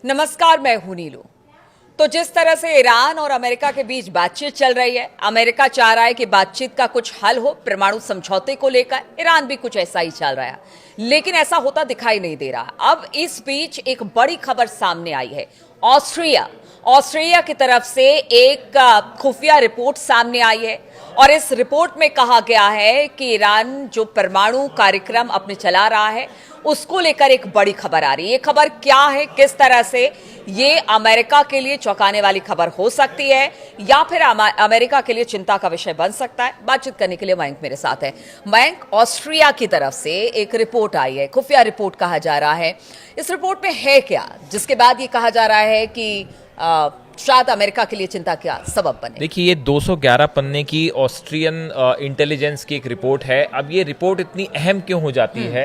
नमस्कार, मैं हूं नीलू। तो जिस तरह से ईरान और अमेरिका के बीच बातचीत चल रही है, अमेरिका चाह रहा है कि बातचीत का कुछ हल हो परमाणु समझौते को लेकर। ईरान भी कुछ ऐसा ही चल रहा है, लेकिन ऐसा होता दिखाई नहीं दे रहा। अब इस बीच एक बड़ी खबर सामने आई है। ऑस्ट्रिया की तरफ से एक खुफिया रिपोर्ट सामने आई है और इस रिपोर्ट में कहा गया है कि ईरान जो परमाणु कार्यक्रम अपने चला रहा है उसको लेकर एक बड़ी खबर आ रही है। ये खबर क्या है, किस तरह से ये अमेरिका के लिए चौंकाने वाली खबर हो सकती है या फिर अमेरिका के लिए चिंता का विषय बन सकता है, बातचीत करने के लिए मयंक मेरे साथ है। मयंक, ऑस्ट्रिया की तरफ से एक रिपोर्ट आई है, खुफिया रिपोर्ट कहा जा रहा है। इस रिपोर्ट में है क्या, जिसके बाद ये कहा जा रहा है कि शायद अमेरिका के लिए चिंता का सबब बने? देखिए, ये 211 पन्ने की ऑस्ट्रियन इंटेलिजेंस की एक रिपोर्ट है। अब ये रिपोर्ट इतनी अहम क्यों हो जाती है?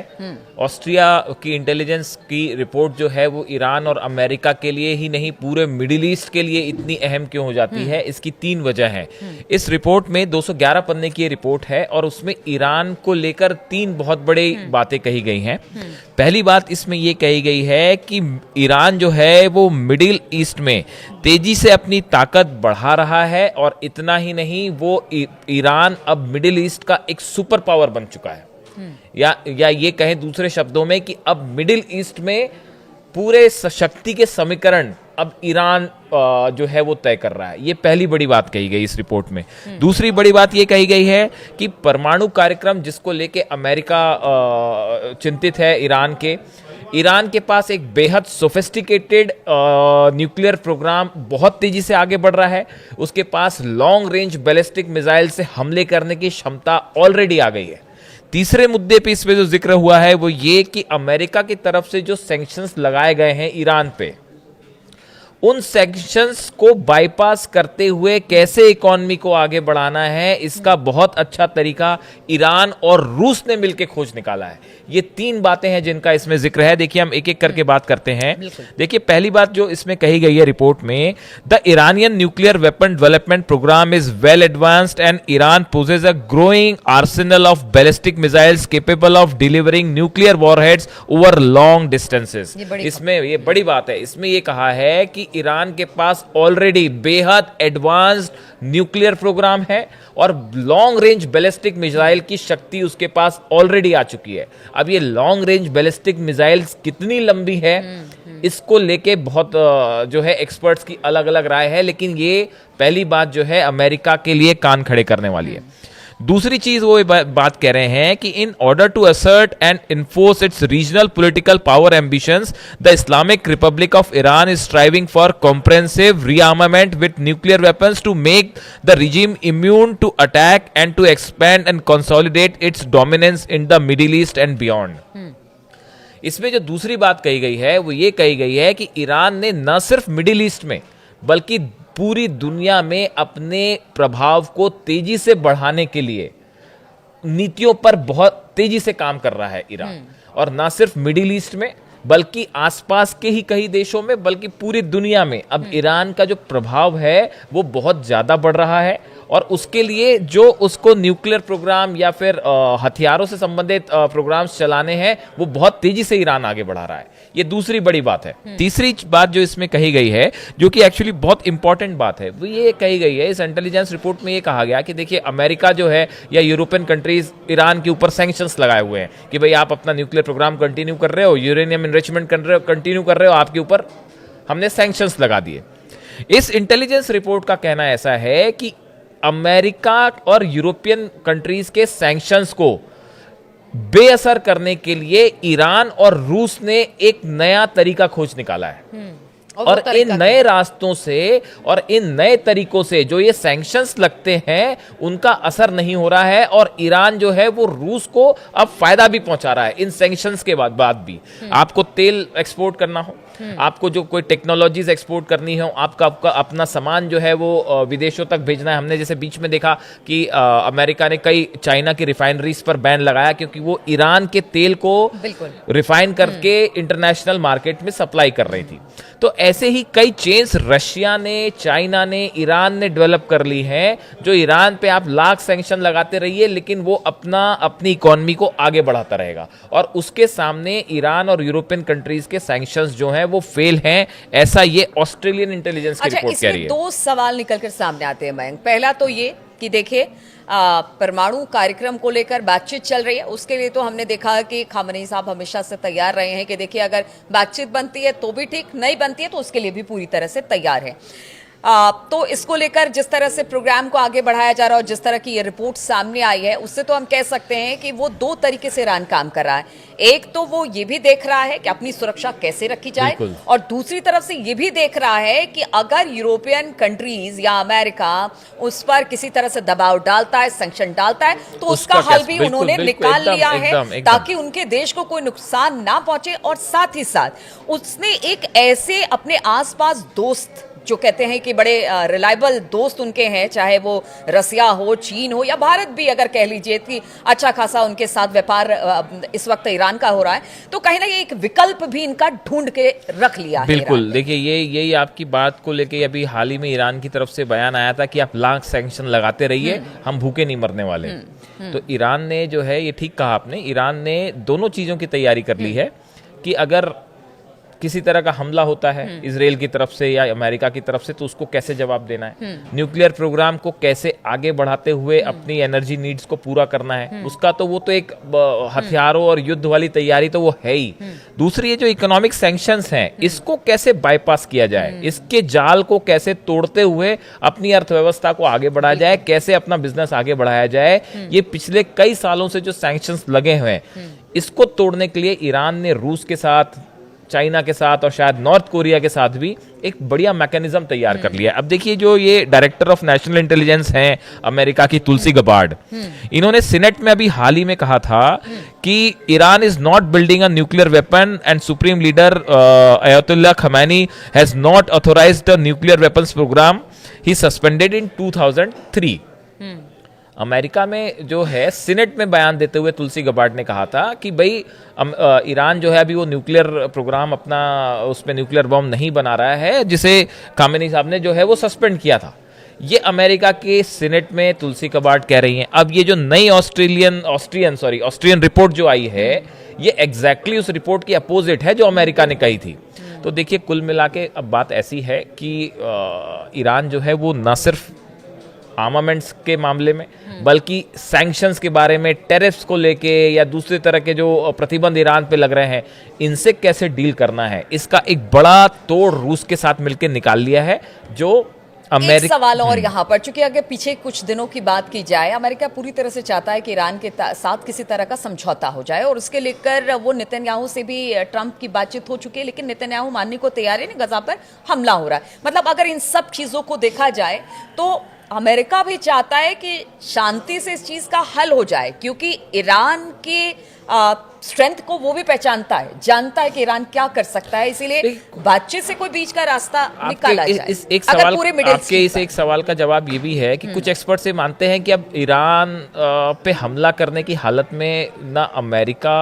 ऑस्ट्रिया की इंटेलिजेंस की रिपोर्ट जो है वो ईरान और अमेरिका के लिए ही नहीं, पूरे मिडिल ईस्ट के लिए इतनी अहम क्यों हो जाती है? इसकी 3 वजह हैं। इस रिपोर्ट में 211 पन्ने की ये रिपोर्ट है और उसमें ईरान को लेकर 3 बहुत बड़ी बातें कही गई हैं। पहली बात इसमें ये कही गई है कि ईरान जो है वो मिडिल ईस्ट में तेजी से अपनी ताकत बढ़ा रहा है और इतना ही नहीं, वो ईरान अब मिडिल ईस्ट का एक सुपर पावर बन चुका है। या ये कहें दूसरे शब्दों में कि अब मिडिल ईस्ट में पूरे शक्ति के समीकरण अब ईरान जो है वो तय कर रहा है। ये पहली बड़ी बात कही गई इस रिपोर्ट में। दूसरी बड़ी बात ये कही गई है कि परमाणु कार्यक्रम जिसको लेके अमेरिका चिंतित है, ईरान के पास एक बेहद सोफिस्टिकेटेड न्यूक्लियर प्रोग्राम बहुत तेजी से आगे बढ़ रहा है। उसके पास लॉन्ग रेंज बैलिस्टिक मिसाइल से हमले करने की क्षमता ऑलरेडी आ गई है। तीसरे मुद्दे पे इसमें जो जिक्र हुआ है वो ये कि अमेरिका की तरफ से जो सैंक्शंस लगाए गए हैं ईरान पे, उन सैंक्शंस को बाईपास करते हुए कैसे इकोनॉमी को आगे बढ़ाना है, इसका बहुत अच्छा तरीका ईरान और रूस ने मिलकर खोज निकाला है। ये 3 बातें हैं जिनका इसमें जिक्र है। देखिए, हम एक एक करके बात करते हैं। देखिए, पहली बात जो इसमें कही गई है रिपोर्ट में, the Iranian nuclear weapon development program is well advanced and Iran possesses a growing arsenal of ballistic missiles capable of delivering nuclear warheads over long distances. इसमें ये बड़ी बात है। इसमें ये कहा है कि ईरान के पास ऑलरेडी बेहद एडवांस्ड न्यूक्लियर प्रोग्राम है और लॉन्ग रेंज बैलिस्टिक मिसाइल की शक्ति उसके पास ऑलरेडी आ चुकी है। अब ये लॉन्ग रेंज बैलिस्टिक मिसाइल्स कितनी लंबी है इसको लेके बहुत जो है एक्सपर्ट्स की अलग अलग राय है, लेकिन ये पहली बात जो है अमेरिका के लिए कान खड़े करने वाली है। दूसरी चीज वो बात कह रहे हैं कि in order to assert and enforce its regional political power ambitions, the Islamic Republic of Iran is striving for comprehensive rearmament with nuclear weapons to make the regime immune to attack and to expand and consolidate its dominance in the Middle East and beyond. इसमें जो दूसरी बात कही गई है वो ये कही गई है कि ईरान ने न सिर्फ मिडिल ईस्ट में बल्कि पूरी दुनिया में अपने प्रभाव को तेजी से बढ़ाने के लिए नीतियों पर बहुत तेजी से काम कर रहा है ईरान। और ना सिर्फ मिडिल ईस्ट में बल्कि आसपास के ही कई देशों में, बल्कि पूरी दुनिया में अब ईरान का जो प्रभाव है वो बहुत ज्यादा बढ़ रहा है और उसके लिए जो उसको न्यूक्लियर प्रोग्राम या फिर हथियारों से संबंधित प्रोग्राम्स चलाने हैं वो बहुत तेजी से ईरान आगे बढ़ा रहा है। ये दूसरी बड़ी बात है। तीसरी बात जो इसमें कही गई है, जो कि एक्चुअली बहुत इंपॉर्टेंट बात है, वो ये कही गई है इस इंटेलिजेंस रिपोर्ट में। ये कहा गया कि देखिए, अमेरिका जो है या यूरोपियन कंट्रीज ईरान के ऊपर सैंक्शंस लगाए हुए हैं कि भाई आप अपना न्यूक्लियर प्रोग्राम कंटिन्यू कर रहे हो, यूरेनियम एनरिचमेंट कंटिन्यू कर रहे हो, आपके ऊपर हमने सैंक्शंस लगा दिए। इस इंटेलिजेंस रिपोर्ट का कहना ऐसा है कि अमेरिका और यूरोपियन कंट्रीज के सैंक्शंस को बेअसर करने के लिए ईरान और रूस ने एक नया तरीका खोज निकाला है। और इन नए रास्तों से और इन नए तरीकों से जो ये सैंक्शंस लगते हैं उनका असर नहीं हो रहा है और ईरान जो है वो रूस को अब फायदा भी पहुंचा रहा है इन सैंक्शंस के बाद भी। आपको तेल एक्सपोर्ट करना हो, आपको जो कोई टेक्नोलॉजीज एक्सपोर्ट करनी हो, आपका अपना सामान जो है वो विदेशों तक भेजना है। हमने जैसे बीच में देखा कि अमेरिका ने कई चाइना की रिफाइनरीज पर बैन लगाया क्योंकि वो ईरान के तेल को रिफाइन करके इंटरनेशनल मार्केट में सप्लाई कर रही थी। तो ऐसे ही कई चेन्स रशिया ने, चाइना ने, ईरान ने डेवलप कर ली हैं, जो ईरान पे आप लाख सैंक्शन लगाते रहिए लेकिन वो अपनी इकोनॉमी को आगे बढ़ाता रहेगा, और उसके सामने ईरान और यूरोपियन कंट्रीज के सैंक्शंस जो हैं वो फेल हैं, ऐसा ये ऑस्ट्रेलियन इंटेलिजेंस की रिपोर्ट कह रही है। दो सवाल निकलकर सामने आते हैं मयंक। पहला तो ये कि देखिए परमाणु कार्यक्रम को लेकर बातचीत चल रही है, उसके लिए तो हमने देखा कि खामनेई साहब हमेशा से तैयार रहे हैं कि देखिए अगर बातचीत बनती है तो भी ठीक, नहीं बनती है तो उसके लिए भी पूरी तरह से तैयार है। तो इसको लेकर जिस तरह से प्रोग्राम को आगे बढ़ाया जा रहा है और जिस तरह की ये रिपोर्ट सामने आई है, उससे तो हम कह सकते हैं कि वो दो तरीके से ईरान काम कर रहा है। एक तो वो ये भी देख रहा है कि अपनी सुरक्षा कैसे रखी जाए, और दूसरी तरफ से ये भी देख रहा है कि अगर यूरोपियन कंट्रीज या अमेरिका उस पर किसी तरह से दबाव डालता है, सैंक्शन डालता है, तो उसका हल भी उन्होंने निकाल लिया है ताकि उनके देश को कोई नुकसान ना पहुंचे। और साथ ही साथ उसने एक ऐसे अपने आसपास दोस्त जो कहते हैं कि बड़े रिलायबल दोस्त उनके हैं, चाहे वो रसिया हो, चीन हो या भारत भी, अगर कह लीजिए कि अच्छा खासा उनके साथ व्यापार इस वक्त ईरान का हो रहा है, तो कहीं ना कहीं एक विकल्प भी इनका ढूंढ के रख लिया है। बिल्कुल, देखिए यही आपकी बात को लेके अभी हाल ही में ईरान की तरफ से बयान आया था कि आप लाख सैंक्शन लगाते रहिए, हम भूखे नहीं मरने वाले। तो ईरान ने जो है, ये ठीक कहा आपने, ईरान ने दोनों चीजों की तैयारी कर ली है कि अगर किसी तरह का हमला होता है इजराइल की तरफ से या अमेरिका की तरफ से, तो उसको कैसे जवाब देना है, न्यूक्लियर प्रोग्राम को कैसे आगे बढ़ाते हुए अपनी एनर्जी नीड्स को पूरा करना है, उसका तो वो तो एक हथियारों और युद्ध वाली तैयारी तो वो है ही। दूसरी, ये जो इकोनॉमिक सैंक्शंस हैं, इसको कैसे बाईपास किया जाए, इसके जाल को कैसे तोड़ते हुए अपनी अर्थव्यवस्था को आगे बढ़ाया जाए, कैसे अपना बिजनेस आगे बढ़ाया जाए। ये पिछले कई सालों से जो सैंक्शंस लगे हुए हैं, इसको तोड़ने के लिए ईरान ने रूस के साथ, चाइना के साथ और शायद नॉर्थ कोरिया के साथ भी एक बढ़िया मैकेनिज्म तैयार कर लिया है। अब देखिए, जो ये डायरेक्टर ऑफ नेशनल इंटेलिजेंस हैं अमेरिका की, तुलसी गबार्ड, इन्होंने सीनेट में अभी हाल ही में कहा था कि Iran is not building a nuclear weapon and supreme leader Ayatollah Khamenei has not authorised a nuclear weapons program he suspended in 2003। America में जो है सीनेट में बयान देते हुए तुलसी गबार्ड ने कहा था कि भाई ईरान जो है अभी वो न्यूक्लियर प्रोग्राम अपना, उसमें न्यूक्लियर बम नहीं बना रहा है, जिसे खामेनी साहब ने जो है वो सस्पेंड किया था। ये अमेरिका के सीनेट में तुलसी गबार्ड कह रही हैं। अब ये जो नई ऑस्ट्रियन रिपोर्ट जो आई है, ये एग्जैक्टली उस रिपोर्ट की अपोजिट है जो अमेरिका ने कही थी। तो देखिए, कुल मिला के अब बात ऐसी है कि ईरान जो है वो न सिर्फ आर्मामेंट्स के मामले में, बल्कि सैंक्शंस के बारे में, टेरिफ्स को लेके या दूसरे तरह के जो प्रतिबंध ईरान पे लग रहे हैं, इनसे कैसे डील करना है, इसका एक बड़ा तोड़ रूस के साथ मिलकर निकाल लिया है। जो एक सवाल और यहाँ पर, चूंकि अगर पीछे कुछ दिनों की बात की जाए, अमेरिका पूरी तरह से चाहता है कि ईरान के साथ किसी तरह का समझौता हो जाए, और उसके लेकर वो नेतन्याहू से भी ट्रंप की बातचीत हो चुकी है, लेकिन नेतन्याहू मानने को तैयार है नहीं, गजा पर हमला हो रहा है। मतलब अगर इन सब चीजों को देखा जाए तो अमेरिका भी चाहता है कि शांति से इस चीज का हल हो जाए, क्योंकि ईरान के स्ट्रेंथ को वो भी पहचानता है, जानता है कि ईरान क्या कर सकता है, इसीलिए बातचीत से कोई बीच का रास्ता निकाला जाए। एक सवाल का जवाब ये भी है कि कुछ एक्सपर्ट से मानते हैं कि अब ईरान पे हमला करने की हालत में ना अमेरिका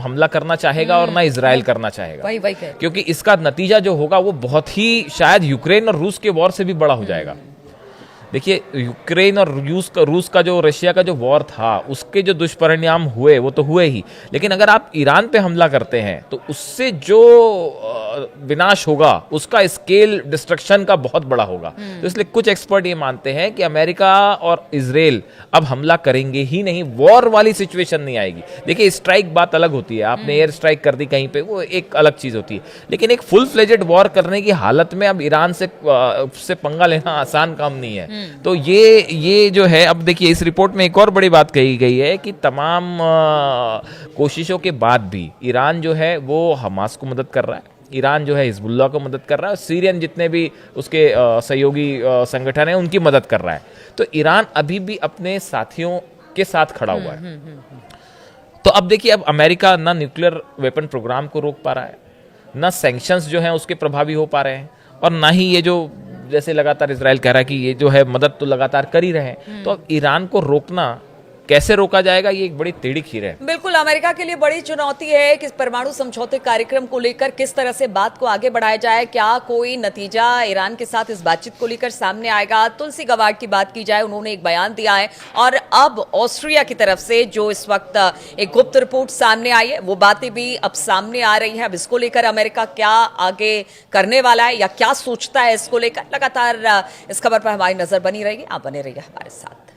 हमला करना चाहेगा और ना इजराइल करना चाहेगा, वही क्योंकि इसका नतीजा जो होगा वो बहुत ही शायद यूक्रेन और रूस के वॉर से भी बड़ा हो जाएगा। देखिए, यूक्रेन और रूस का जो, रशिया का जो वॉर था, उसके जो दुष्परिणाम हुए वो तो हुए ही, लेकिन अगर आप ईरान पे हमला करते हैं तो उससे जो विनाश होगा, उसका स्केल डिस्ट्रक्शन का बहुत बड़ा होगा। तो इसलिए कुछ एक्सपर्ट ये मानते हैं कि अमेरिका और इजराइल अब हमला करेंगे ही नहीं, वॉर वाली सिचुएशन नहीं आएगी। देखिए, स्ट्राइक बात अलग होती है, आपने एयर स्ट्राइक कर दी कहीं पे, वो एक अलग चीज होती है, लेकिन एक फुल फ्लेजेड वॉर करने की हालत में अब ईरान से पंगा लेना आसान काम नहीं है। तो ये जो है, अब देखिए इस रिपोर्ट में एक और बड़ी बात कही गई है कि तमाम कोशिशों के बाद भी ईरान जो है वो हमास को मदद कर रहा है, ईरान जो है हिजबुल्लाह को मदद कर रहा है, सीरियन जितने भी उसके सहयोगी संगठन हैं उनकी मदद कर रहा है। तो ईरान अभी भी अपने साथियों के साथ खड़ा हुआ है। तो अब देखिए, अब अमेरिका ना न्यूक्लियर वेपन प्रोग्राम को रोक पा रहा है, ना सैंक्शंस जो हैं उसके प्रभावी हो पा रहे हैं, और ना ही ये जो जैसे लगातार इजराइल कह रहा है कि ये जो है मदद तो लगातार कर ही रहे हैं। तो अब ईरान को रोकना कैसे रोका जाएगा, ये एक बड़ी टेढ़ी खीर है। बिल्कुल, अमेरिका के लिए बड़ी चुनौती है कि परमाणु समझौते कार्यक्रम को लेकर किस तरह से बात को आगे बढ़ाया जाए। क्या कोई नतीजा ईरान के साथ इस बातचीत को लेकर सामने आएगा? तुलसी गवाड की बात की जाए, उन्होंने एक बयान दिया है और अब ऑस्ट्रिया की तरफ से जो इस वक्त एक गुप्त रिपोर्ट सामने आई है, वो बातें भी अब सामने आ रही है। अब इसको लेकर अमेरिका क्या आगे करने वाला है या क्या सोचता है इसको लेकर, लगातार इस खबर पर हमारी नजर बनी रहेगी। आप बने रहिए हमारे साथ।